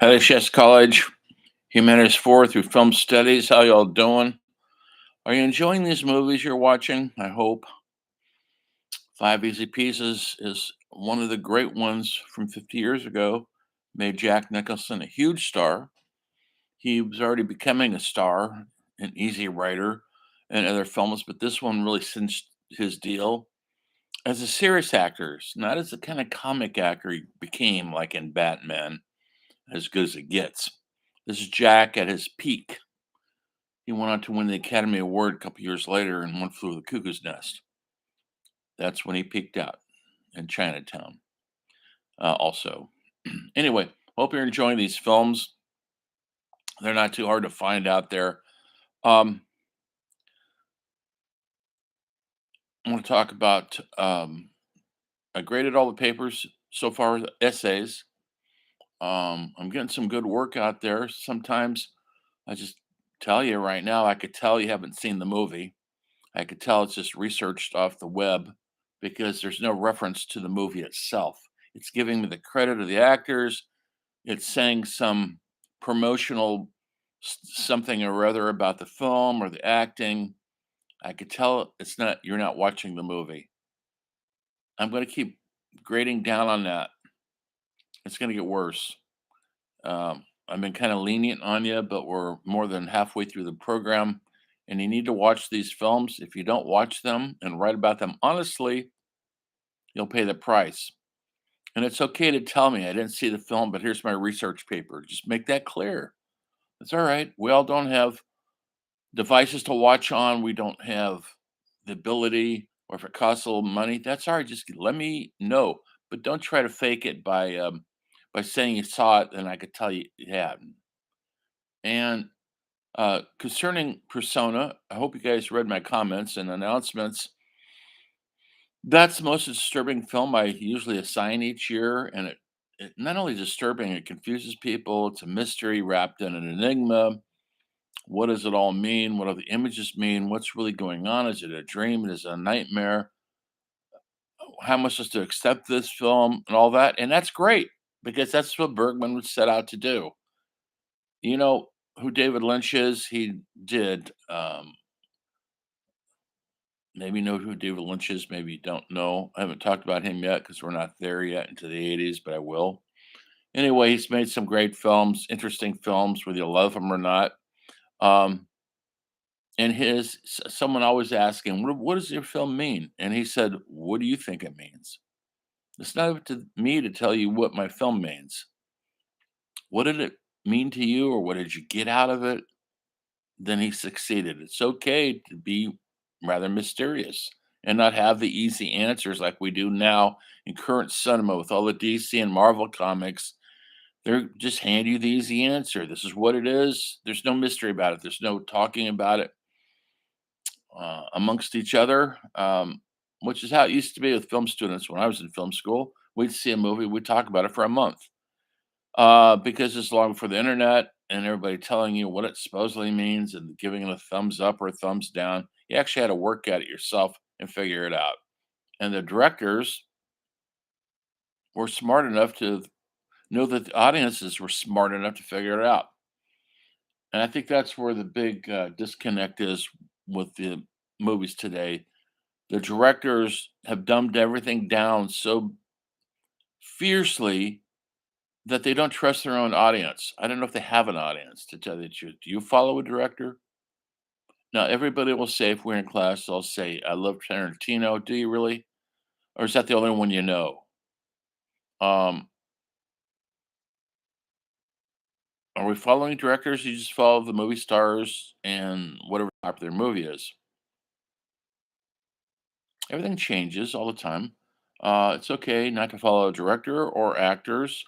LHS College, Humanities 4 through Film Studies. How y'all doing? Are you enjoying these movies you're watching? I hope. Five Easy Pieces is one of the great ones from 50 years ago. Made Jack Nicholson a huge star. He was already becoming a star, an easy writer, and other films, but this one really cinched his deal as a serious actor, not as the kind of comic actor he became, like in Batman, as good as it gets. This is Jack at his peak. He went on to win the Academy Award a couple years later in One Flew Over the Cuckoo's Nest. That's when he peaked out in Chinatown, also. Anyway, hope you're enjoying these films. They're not too hard to find out there. Um, I want to talk about, I graded all the papers so far, the essays. I'm getting some good work out there. Sometimes I just tell you right now, I could tell you haven't seen the movie. I could tell it's just researched off the web because there's no reference to the movie itself. It's giving me the credit of the actors. It's saying some promotional something or other about the film or the acting. I could tell it's not, you're not watching the movie. I'm going to keep grading down on that. It's going to get worse. I've been kind of lenient on you, but we're more than halfway through the program, and you need to watch these films. If you don't watch them and write about them honestly, you'll pay the price. And it's okay to tell me I didn't see the film, but here's my research paper. Just make that clear. It's all right. We all don't have devices to watch on. We don't have the ability, or if it costs a little money, that's all right. Just let me know, but don't try to fake it by saying you saw it, and I could tell you hadn't. And concerning Persona, I hope you guys read my comments and announcements. That's the most disturbing film I usually assign each year, and it not only disturbing, it confuses people. It's a mystery wrapped in an enigma. What does it all mean? What do the images mean? What's really going on? Is it a dream? Is it a nightmare? How am I supposed to accept this film and all that? And that's great because that's what Bergman would set out to do. You know who David Lynch is? He did. Maybe you know who David Lynch is. Maybe you don't know. I haven't talked about him yet because we're not there yet into the 80s, but I will. Anyway, he's made some great films, interesting films, whether you love them or not. Um, and someone always asked him, what does your film mean? And he said, "What do you think it means? It's not up to me to tell you what my film means. What did it mean to you, or what did you get out of it?" Then he succeeded. It's okay to be rather mysterious and not have the easy answers like we do now in current cinema with all the DC and Marvel comics. They're just hand you the easy answer. This is what it is. There's no mystery about it. There's no talking about it amongst each other, which is how it used to be with film students when I was in film school. We'd see a movie, we'd talk about it for a month because it's long for the internet and everybody telling you what it supposedly means and giving it a thumbs up or a thumbs down. You actually had to work at it yourself and figure it out. And the directors were smart enough to know that the audiences were smart enough to figure it out. And I think that's where the big disconnect is with the movies today. The directors have dumbed everything down so fiercely that they don't trust their own audience. I don't know if they have an audience, to tell you the truth. Do you follow a director? Now, everybody will say, if we're in class, they'll say, "I love Tarantino." Do you really? Or is that the only one you know? Um, are we following directors? You just follow the movie stars and whatever popular movie is. Everything changes all the time. It's okay not to follow a director or actors,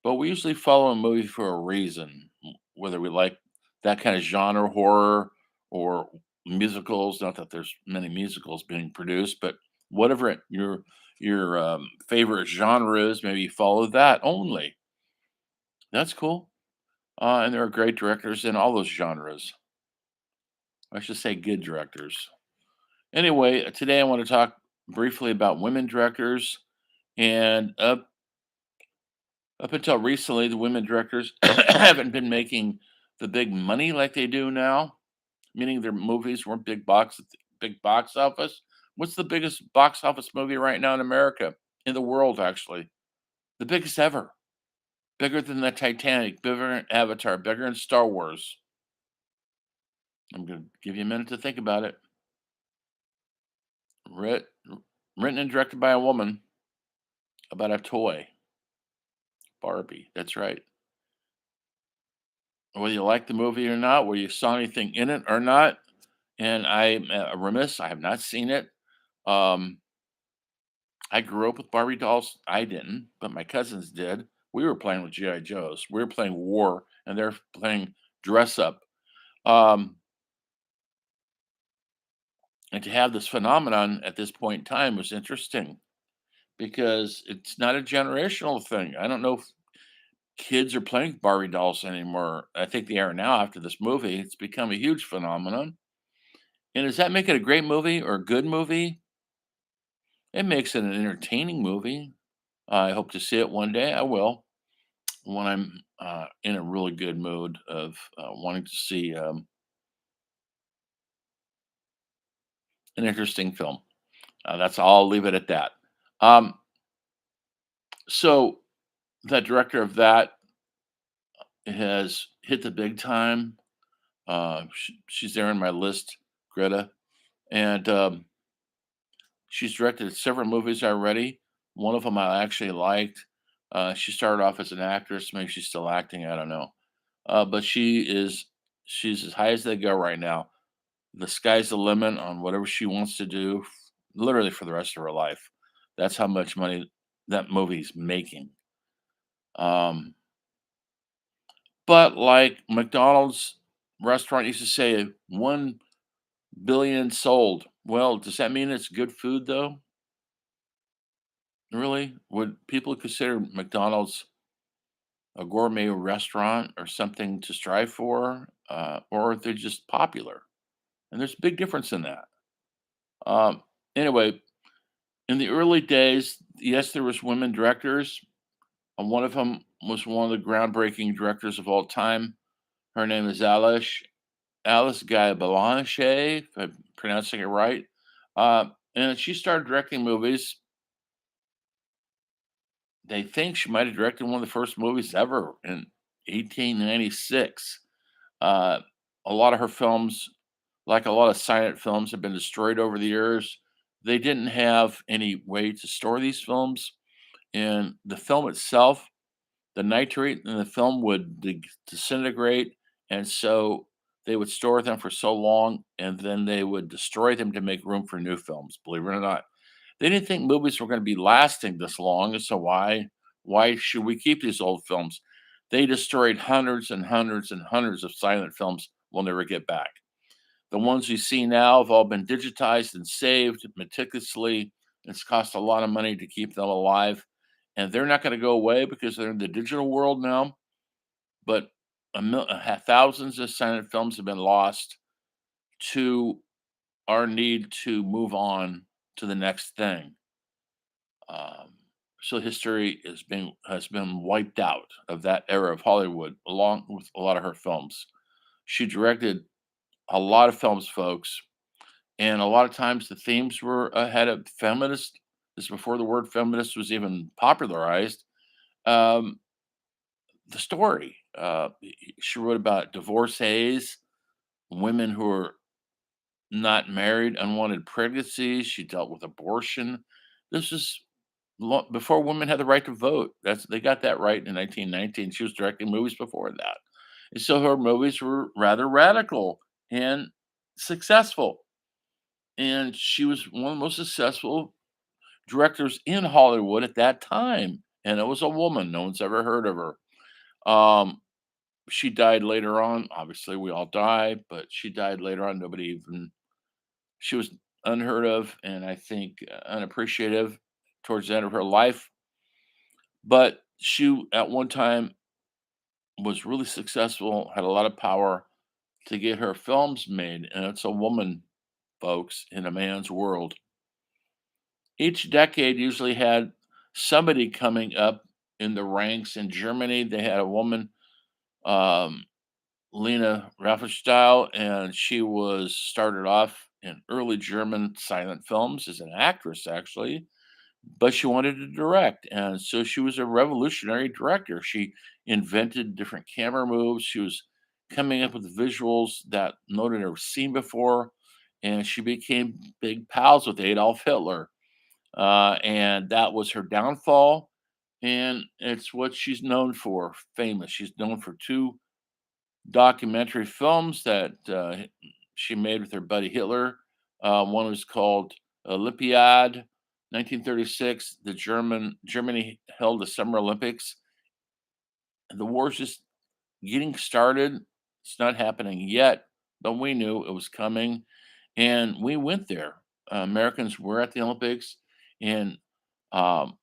but we usually follow a movie for a reason, whether we like that kind of genre horror or musicals. Not that there's many musicals being produced, but whatever your favorite genre is, maybe you follow that only. That's cool. And there are great directors in all those genres. I should say good directors. Anyway, today I want to talk briefly about women directors and Up until recently, the women directors haven't been making the big money like they do now, meaning their movies weren't big box office. What's the biggest box office movie right now in America? In the world, actually. The biggest ever. Bigger than the Titanic, bigger than Avatar, bigger than Star Wars. I'm gonna give you a minute to think about it. Writ Written and directed by a woman about a toy, Barbie. That's right. Whether you like the movie or not, whether you saw anything in it or not, and I'm, remiss, I have not seen it. Um, I grew up with Barbie dolls. I didn't, but my cousins did. We were playing with GI Joes. We were playing war, and they're playing dress up. Um, and to have this phenomenon at this point in time was interesting because it's not a generational thing. I don't know if kids are playing Barbie dolls anymore. I think they are now after this movie. It's become a huge phenomenon. And does that make it a great movie or a good movie? It makes it an entertaining movie. I hope to see it one day. I will when I'm in a really good mood of wanting to see an interesting film. That's all. I'll leave it at that. Um, so the director of that has hit the big time. She's there in my list, Greta, and she's directed several movies already. One of them I actually liked. She started off as an actress. Maybe she's still acting. I don't know. But she's as high as they go right now. The sky's the limit on whatever she wants to do, literally for the rest of her life. That's how much money that movie's making. Um, but like McDonald's restaurant used to say, 1 billion sold. Well, does that mean it's good food though? Really? Would people consider McDonald's a gourmet restaurant or something to strive for, or they're just popular? And there's a big difference in that. Um, anyway, in the early days, yes, there was women directors. And one of them was one of the groundbreaking directors of all time. Her name is Alice Guy Blanche, if I'm pronouncing it right. And she started directing movies. They think she might have directed one of the first movies ever in 1896. Uh, a lot of her films, like a lot of silent films, have been destroyed over the years. They didn't have any way to store these films, and the film itself, the nitrate in the film would disintegrate, and so they would store them for so long, and then they would destroy them to make room for new films. Believe it or not, they didn't think movies were going to be lasting this long, so why should we keep these old films? They destroyed hundreds and hundreds and hundreds of silent films we'll never get back. The ones you see now have all been digitized and saved meticulously. It's cost a lot of money to keep them alive, and they're not going to go away because they're in the digital world now. But thousands of silent films have been lost to our need to move on to the next thing. Um, so history has been wiped out of that era of Hollywood, along with a lot of her films. She directed a lot of films, folks, and a lot of times the themes were ahead of feminist. This is before the word feminist was even popularized. Um, the story she wrote about divorcees, women who are not married, unwanted pregnancies. She dealt with abortion. This was before women had the right to vote. They got that right in 1919. She was directing movies before that, and so her movies were rather radical and successful. And she was one of the most successful directors in Hollywood at that time, and it was a woman. No one's ever heard of her. Um, she died later on. Obviously, we all die, but she died later on. Nobody even She was unheard of, and I think unappreciative towards the end of her life. But she, at one time, was really successful, had a lot of power to get her films made, and it's a woman, folks, in a man's world. Each decade usually had somebody coming up. in the ranks in Germany. They had a woman, um, Lena Riefenstahl, and she was started off in early German silent films as an actress, actually, but she wanted to direct, and so she was a revolutionary director. She invented different camera moves. She was coming up with visuals that no one had ever seen before, and she became big pals with Adolf Hitler. And that was her downfall, and it's what she's known for. Famous. She's known for two documentary films that she made with her buddy Hitler. One was called Olympiad, 1936. Germany held the Summer Olympics. The war's just getting started. It's not happening yet, but we knew it was coming, and we went there. Americans were at the Olympics, and um,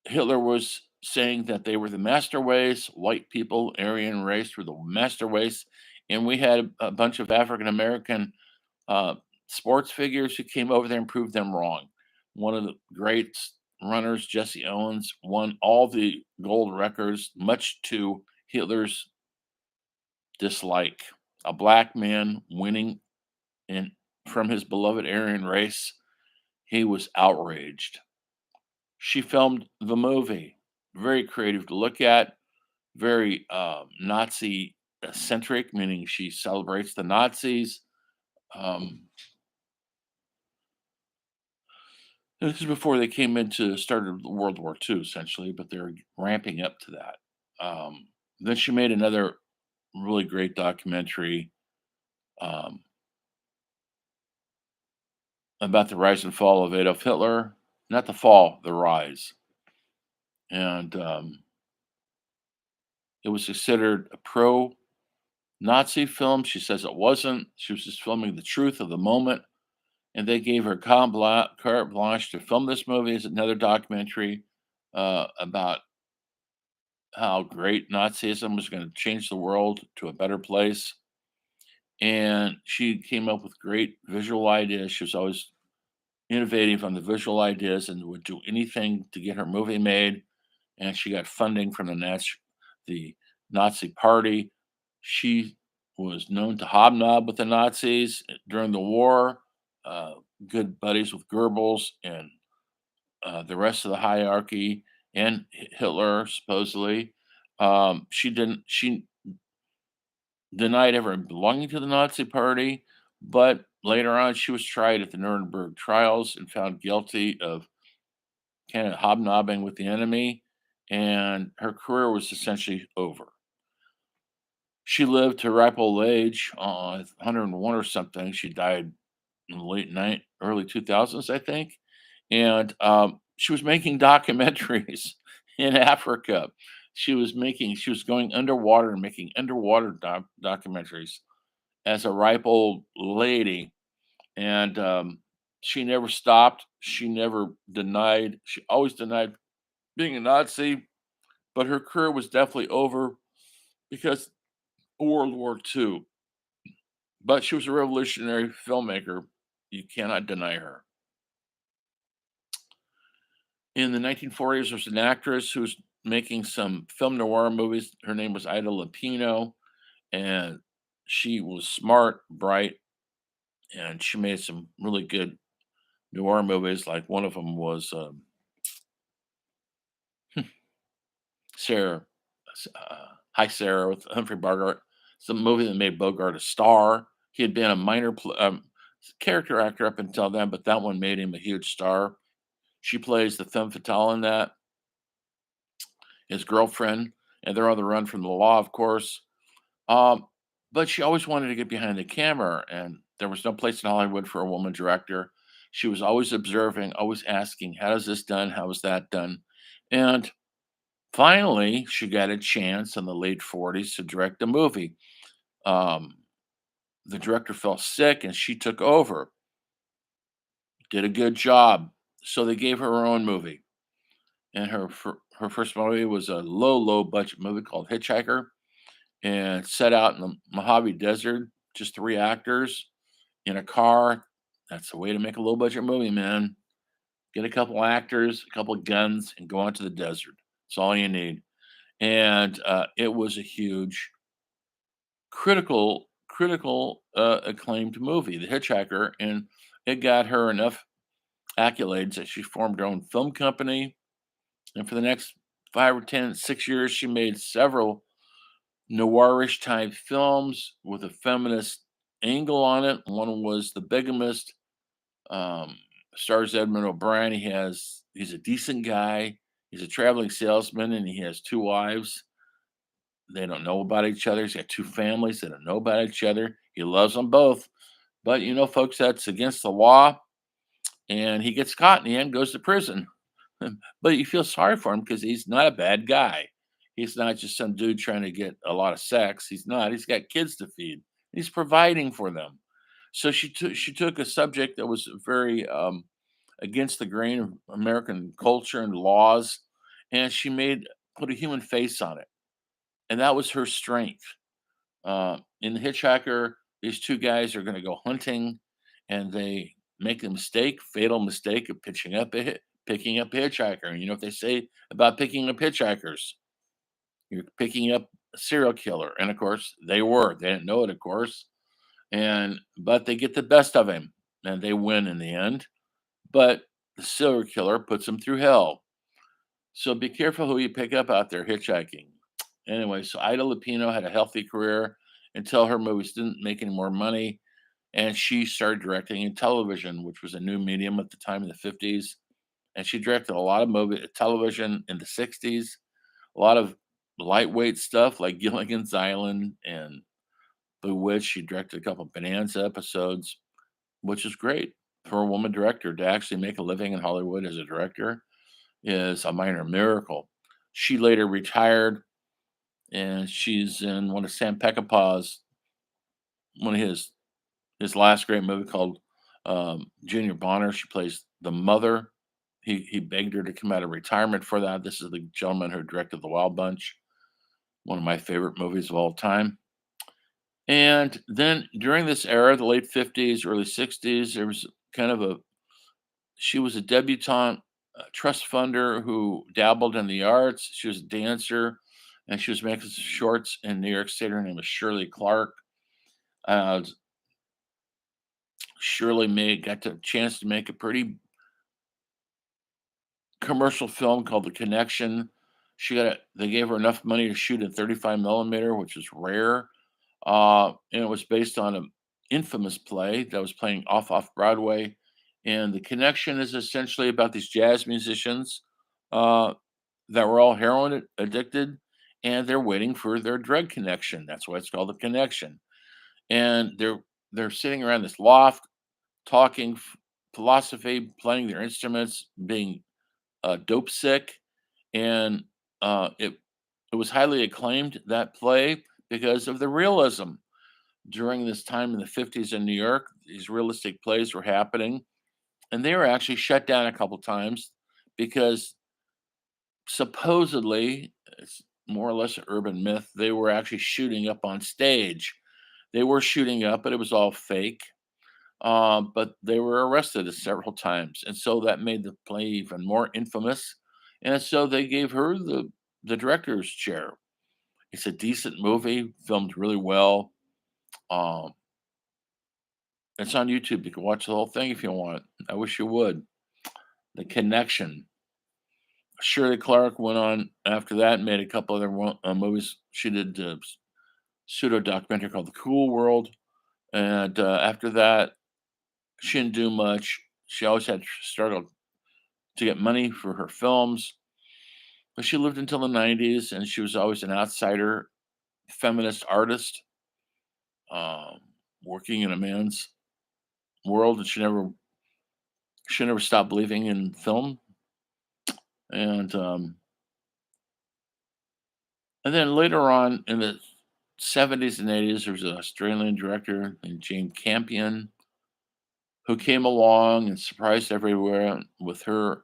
Hitler was saying that they were the master race, white people, Aryan race were the master race, and we had a bunch of African American uh, sports figures who came over there and proved them wrong. One of the great runners, Jesse Owens, won all the gold records, much to Hitler's dislike. A black man winning in from his beloved Aryan race, he was outraged. She filmed the movie, very creative to look at, very Nazi centric, meaning she celebrates the Nazis. Um, this is before they came into started World War II, essentially, but they're ramping up to that. Um, then she made another really great documentary um, about the rise and fall of Adolf Hitler. Not the fall, the rise. And it was considered a pro Nazi film. She says it wasn't. She was just filming the truth of the moment. And they gave her carte blanche to film this movie. It's another documentary about how great Nazism was going to change the world to a better place. And she came up with great visual ideas. She was always innovative on the visual ideas and would do anything to get her movie made. And she got funding from the Nazi Party. She was known to hobnob with the Nazis during the war, uh, good buddies with Goebbels and the rest of the hierarchy and Hitler, supposedly. She denied ever belonging to the Nazi Party, but later on she was tried at the Nuremberg trials and found guilty of kind of hobnobbing with the enemy, and her career was essentially over. She lived to a ripe old age, 101 or something. She died in the early 2000s, I think. And she was making documentaries in Africa. She was going underwater and making underwater documentaries as a ripe old lady. And she never stopped. She never denied. She always denied being a Nazi, but her career was definitely over because of World War II. But she was a revolutionary filmmaker. You cannot deny her. In the 1940s, there was an actress who was making some film noir movies. Her name was Ida Lupino, and she was smart, bright, and she made some really good noir movies. Like one of them was Sarah, Hi Sarah with Humphrey Bogart. It's a movie that made Bogart a star. He had been a character actor up until then, but that one made him a huge star. She plays the femme fatale in that, his girlfriend, and they're on the run from the law, of course. Um, but she always wanted to get behind the camera, and there was no place in Hollywood for a woman director. She was always observing, always asking, "How is this done? How is that done?" And finally, she got a chance in the late 40s to direct a movie. Um, the director fell sick, and she took over. Did a good job, so they gave her own movie. And her first movie was a low budget movie called Hitchhiker, and set out in the Mojave Desert, just three actors in a car. That's the way to make a low budget movie, man. Get a couple actors, a couple guns, and go out to the desert. It's all you need. And it was a huge acclaimed movie, The Hitchhiker, and it got her enough accolades that she formed her own film company. And for the next 5 or 6 years, she made several noirish type films with a feminist angle on it. One was The Bigamist. Um, Stars Edmund O'Brien. He's a decent guy. He's a traveling salesman, and he has two wives. They don't know about each other. He's got two families that don't know about each other. He loves them both, but folks, that's against the law, and he gets caught in the end, goes to prison. But you feel sorry for him because he's not a bad guy. He's not just some dude trying to get a lot of sex. He's not. He's got kids to feed. He's providing for them. So she took a subject that was very against the grain of American culture and laws, and she made put a human face on it, and that was her strength. In The Hitchhiker, these two guys are going to go hunting, and they make a mistake, fatal mistake of picking up a hitchhiker. And you know what they say about picking up hitchhikers? You're picking up a serial killer, and of course they were. They didn't know it, of course, and but they get the best of him, and they win in the end. But the serial killer puts them through hell. So be careful who you pick up out there hitchhiking. Anyway, so Ida Lupino had a healthy career until her movies didn't make any more money, and she started directing in television, which was a new medium at the time in the 50s. And she directed a lot of movie television in the 60s, a lot of lightweight stuff like Gilligan's Island and Bewitched. She directed a couple of Bonanza episodes, which is great for a woman director to actually make a living in Hollywood as a director is a minor miracle. She later retired, and she's in one of Sam Peckinpah's one of his last great movie called Junior Bonner. She plays the mother. He begged her to come out of retirement for that. This is the gentleman who directed The Wild Bunch, one of my favorite movies of all time. And then during this era, the late 50s, early 60s, there was kind of a she was a debutante trust funder who dabbled in the arts. She was a dancer, and she was making some shorts in New York City. Her name was Shirley Clark. Uh, Shirley got the chance to make a pretty commercial film called The Connection. They gave her enough money to shoot in 35 millimeter, which is rare. And it was based on an infamous play that was playing off Broadway. And The Connection is essentially about these jazz musicians uh, that were all heroin addicted, and they're waiting for their drug connection. That's why it's called The Connection. And they're sitting around this loft talking philosophy, playing their instruments, being dope sick, and it was highly acclaimed, that play, because of the realism. During this time in the 50s in New York, these realistic plays were happening, and they were actually shut down a couple times because supposedly, it's more or less an urban myth, they were actually shooting up on stage. They were shooting up, but it was all fake. But they were arrested several times, and so that made the play even more infamous. And so they gave her the director's chair. It's a decent movie, filmed really well. Um, it's on YouTube. You can watch the whole thing if you want. I wish you would. The Connection. Shirley Clark went on after that and made a couple other movies. She did a pseudo documentary called The Cool World, and after that, she didn't do much. She always had struggled to get money for her films, but she lived until the 90s, and she was always an outsider, feminist artist, um, working in a man's world, and she never stopped believing in film. And then later on in the 70s and 80s, there was an Australian director named Jane Campion who came along and surprised everywhere with um,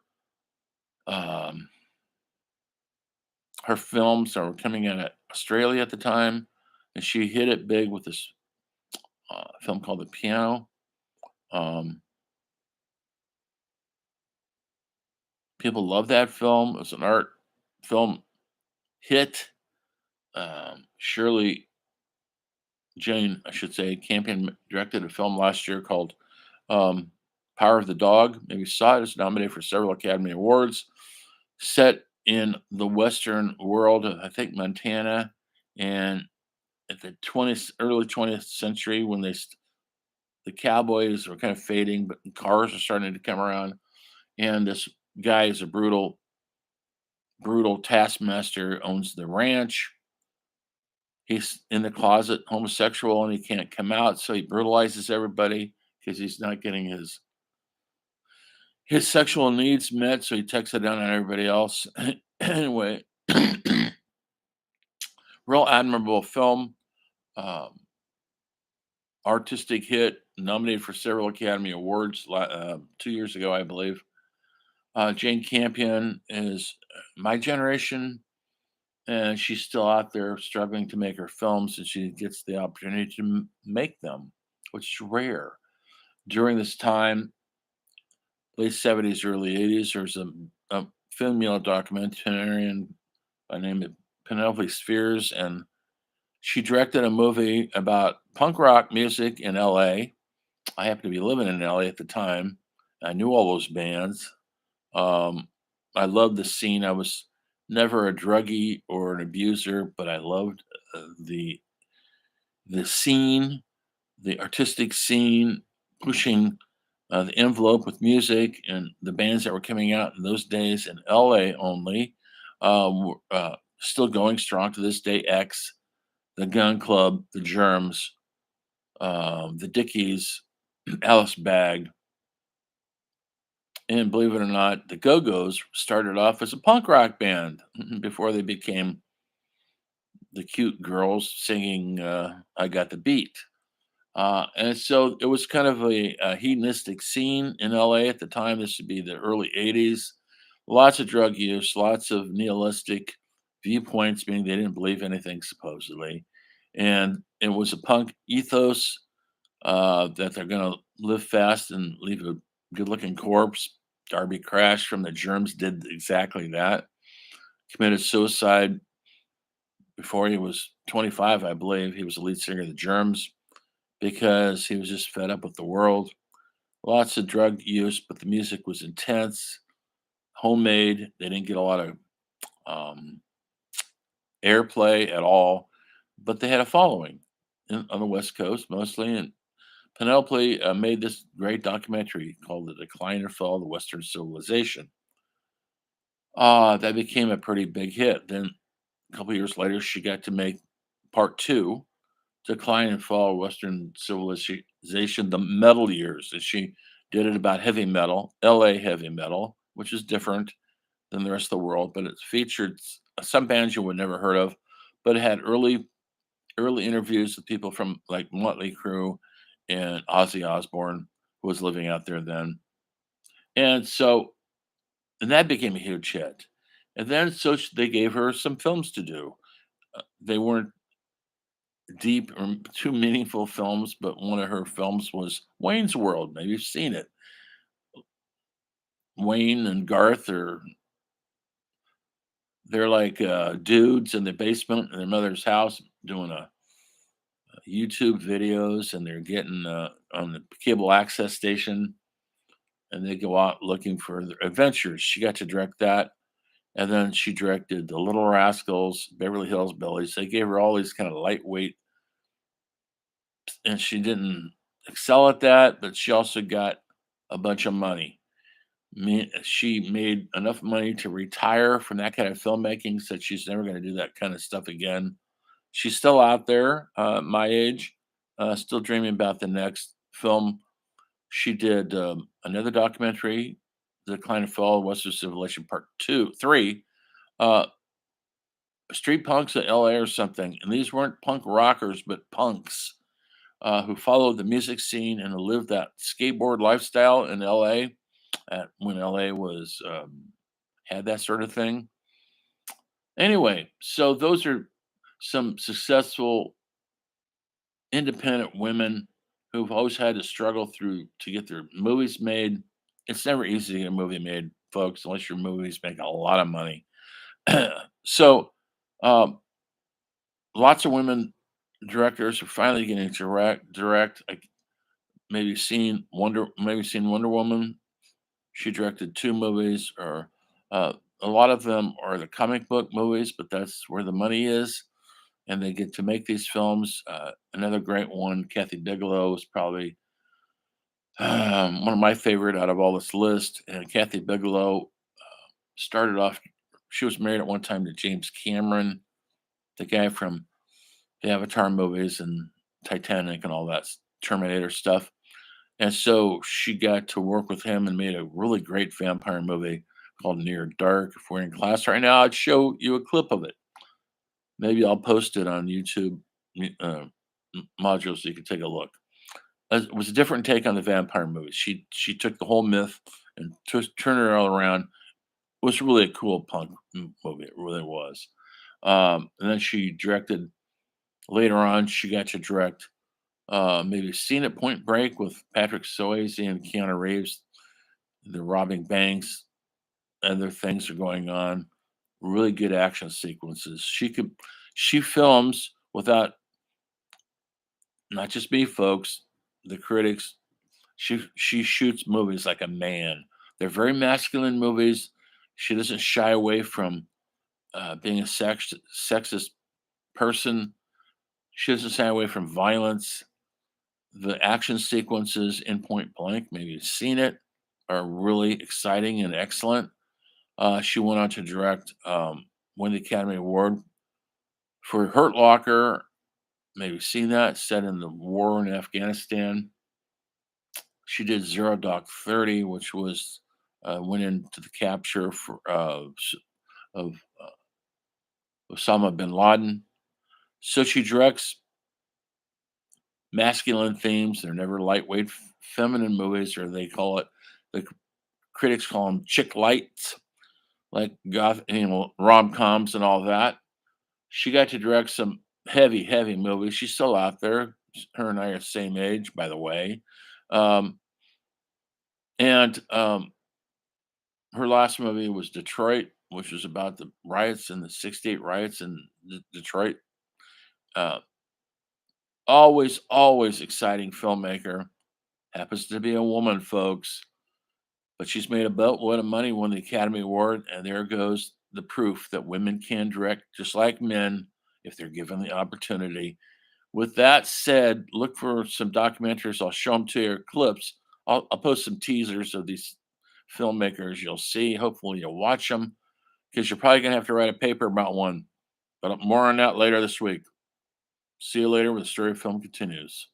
her films that were coming out of Australia at the time, and she hit it big with this film called The Piano. Um, People love that film. It was an art. film hit. Shirley Jane, I should say, Campion directed a film last year called um, Power of the Dog. Maybe you saw it. It's nominated for several Academy Awards. Set in the Western world, of, I think Montana, and at the 20th, early 20th century, when the cowboys were kind of fading, but cars are starting to come around, and this guy is a brutal taskmaster, owns the ranch. He's in the closet, homosexual, and he can't come out, so he brutalizes everybody because he's not getting his sexual needs met, so he takes it down on everybody else. Anyway, real admirable film, um, artistic hit, nominated for several Academy Awards 2 years ago, I believe. Jane Campion is my generation, and she's still out there struggling to make her films, and she gets the opportunity to make them, which is rare. During this time, late 70s, early 80s, there's a female documentarian by the name of Penelope Spheres, and she directed a movie about punk rock music in LA. I happened to be living in LA at the time. I knew all those bands. Um, I loved the scene. I was never a druggie or an abuser, but I loved the scene, the artistic scene, pushing the envelope with music, and the bands that were coming out in those days in LA only, still going strong to this day. X, the Gun Club, the Germs, the Dickies, Alice Bag, and believe it or not, the Go Go's started off as a punk rock band before they became the cute girls singing "I Got the Beat." And so it was kind of a hedonistic scene in LA at the time. This would be the early 80s. Lots of drug use, lots of nihilistic viewpoints, meaning they didn't believe anything, supposedly. And it was a punk ethos that they're going to live fast and leave a good looking corpse. Darby Crash from the Germs did exactly that. Committed suicide before he was 25, I believe. He was the lead singer of the Germs because he was just fed up with the world. Lots of drug use, but the music was intense, homemade. They didn't get a lot of um, airplay at all, but they had a following on the West Coast mostly. And Penelope made this great documentary called The Decline and Fall of the Western Civilization. That became a pretty big hit. Then a couple years later, she got to make part two, Decline and Fall of Western Civilization, the metal years. And she did it about heavy metal, LA heavy metal, which is different than the rest of the world, but it featured some bands you would never heard of, but it had early interviews with people from like Motley Crue and Ozzy Osbourne, who was living out there then. And so, and that became a huge hit. And then they gave her some films to do. They weren't deep or too meaningful films, but one of her films was Wayne's World. Maybe you've seen it. Wayne and Garth are they're like dudes in the basement in their mother's house doing a YouTube videos, and they're getting on the cable access station, and they go out looking for their adventures. She got to direct that, and then she directed The Little Rascals, Beverly Hills Billies. They gave her all these kind of lightweight, and she didn't excel at that, but she also got a bunch of money. She made enough money to retire from that kind of filmmaking, said she's never going to do that kind of stuff again. She's still out there, my age, still dreaming about the next film. She did another documentary, The Decline and Fall of Western Civilization Part 2, 3, uh, street punks in LA or something. And these weren't punk rockers, but punks who followed the music scene and who lived that skateboard lifestyle in LA when LA was had that sort of thing. Anyway, so those are some successful independent women who've always had to struggle through to get their movies made. It's never easy to get a movie made, folks, unless your movies make a lot of money. So, um, lots of women directors are finally getting to direct. Like maybe seen Wonder Woman. She directed 2 movies, or uh, a lot of them are the comic book movies, but that's where the money is, and they get to make these films. Another great one, Kathy Bigelow, is probably one of my favorite out of all this list. And Kathy Bigelow started off. She was married at one time to James Cameron, the guy from the Avatar movies and Titanic and all that Terminator stuff. And so she got to work with him and made a really great vampire movie called Near Dark. If we're in class right now, I'd show you a clip of it. Maybe I'll post it on YouTube module so you can take a look. It was a different take on the vampire movie. She took the whole myth and turned it all around. It was really a cool punk movie. It really was. And then she directed later on. She got to direct maybe Seen at Point Break with Patrick Swayze and Keanu Reeves. They're robbing banks. Other things are going on. Really good action sequences. She films without, not just me, folks, the critics. She shoots movies like a man. They're very masculine movies. She doesn't shy away from being a sexist person. She doesn't shy away from violence. The action sequences in Point Blank, maybe you've seen it, are really exciting and excellent. She went on to direct, win the Academy Award for Hurt Locker. Maybe seen that, set in the war in Afghanistan. She did Zero Dark 30, which was went into the capture of Osama bin Laden. So she directs masculine themes. They're never lightweight, feminine movies, or they call it, the critics call them chick lights, like goth, rom coms and all that. She got to direct some heavy, heavy movies. She's still out there. Her and I are the same age, by the way. Um, and her last movie was Detroit, which was about the riots in the '68 riots in Detroit. Uh, always exciting filmmaker. Happens to be a woman, folks, but she's made a boatload of money, won the Academy Award, and there goes the proof that women can direct just like men if they're given the opportunity. With that said, look for some documentaries. I'll show them to you, or clips. I'll post some teasers of these filmmakers you'll see. Hopefully, you'll watch them because you're probably going to have to write a paper about one. But more on that later this week. See you later, where the story of film continues.